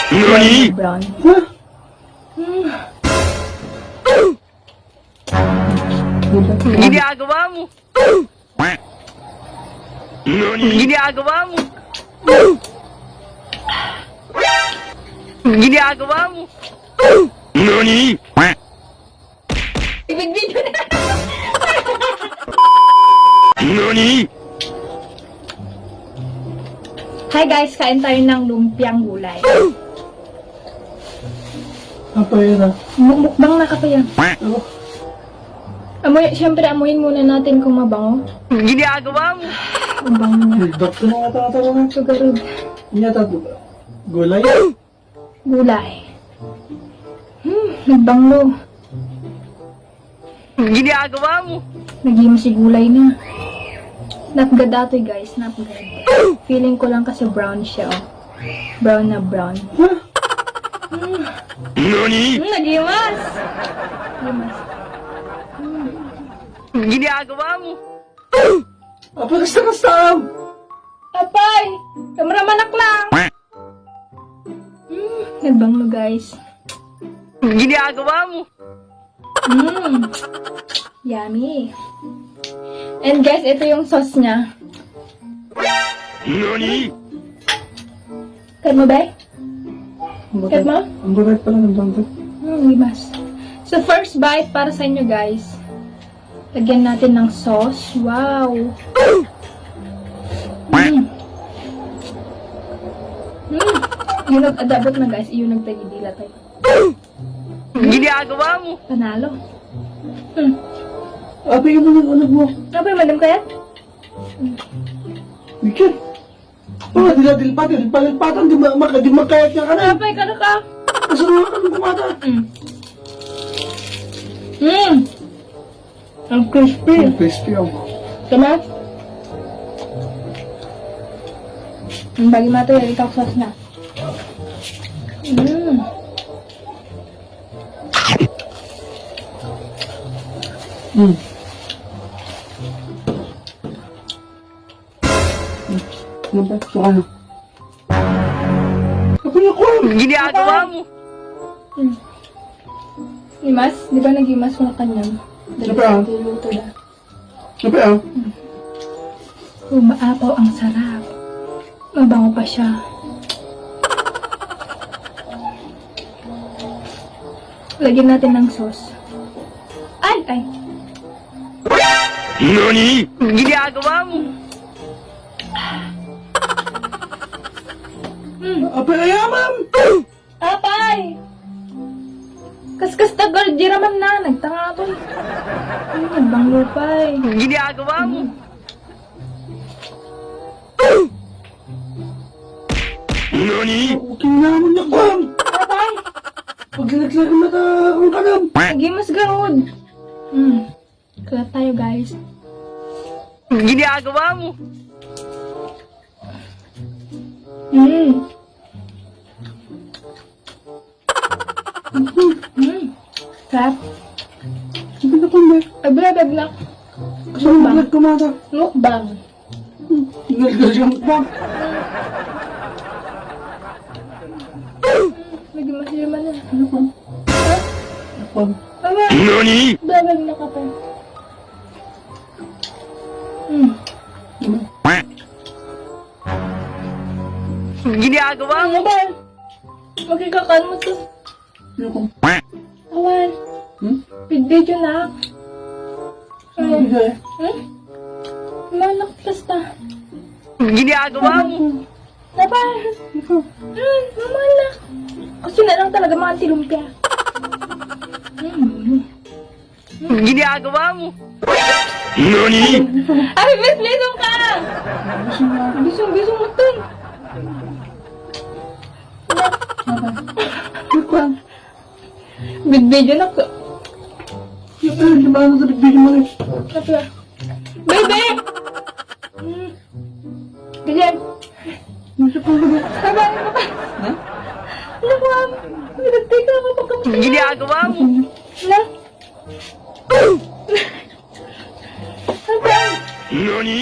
NANI?! Brown. Ginagawa mo? NANI?! Ginagawa mo? Ginagawa mo? NANI?! Ibig-video na. NANI?! Hi guys, kain tayo ng lumpiang gulay. Apa yun ah? Mukbang na kapayan. Ano? Siyempre, amuyin muna natin kung mabango. Ginagawa mo? Ang bango niya. Nagdok ko na nga tatanong nga. Sugarod. Hindi ata gulay. Gulay. Nagbango. Ginagawa mo? Naging si gulay na. Not good atoy guys, not good. Feeling ko lang kasi brown siya oh. Brown na brown. NANI?! Nagimas! Nagimas. Ginagawa mo? Apa kasta-kasta? Apay! Kamaramanak lang! Nagbango guys. Ginagawa mo? Yummy. And guys, ito yung sauce niya. NANI?! Kat mo ba? Kat mo? Ang bakit pala ng bangkot? Limas. So first bite para sa inyo guys. Lagyan natin ng sauce. Wow! Yung nag-adabot na guys, yung nagtagidila tayo. Ginagawa mo? Panalo. Apa yung mga anak mo? Ano ba yung madam kaya? Mikir. Oh, dilapatan, di makayat niya ka na. Apay ka na ka. Kasaruhan ka ng kumata. Ang crispy. Ang crispy ako. Tama? Ang bagi mato yung ikaw sauce na. Ano ba? Suka na. Apa yung kuwan? Ginagawa mo? Limas? Di ba nag-imas ko na kanyang? Ano ba? Luto na. Apa yan? Umaapaw ang sarap. Mabango pa siya. Lagyan natin ng sauce. Ay! Ay! NANI?! Ginagawa mo? Apa yan, ma'am? Apay! Kaskas tagal, di raman na. Nagtanga to. Nagbanglo pa eh. Ginagawa mo? NANI?! Okay na naman niya, kuwan. Apay! Pag naglagan na ka, ang kanam. Lagi mas garod. Kaya tayo guys. Ginagawa mo? Sarap. Sige na kung may. Ay, bilabag na. Kasama Mukbang. naglag kumata. Mukbang. Naglag yung mukbang. Lagi mas liman na. Ano kung? Mukbang. Aba, NANI?! bilabag na ka pa. Ginagawa mo? Ano ba? Magkikakan mo to. Ano kung? Awan. Video na. Ano bigay? Malak basta. Ginagawa mo? Diba? Mamalak. Kasi na lang talaga mga tilumpia. Ginagawa mo? NANI?! Ay, Miss Lidong ka! Bisong mo to. Mukbang. Video na ko. Di ba ano sa bigyan mo rin? Kapla. Baby! Ganyan. Nasa pang ba? Sabay mo ka. Ha? Ano ba? Nagtay ka ako pagkakas. Ginagawa mo? Na? Sabay. NANI?!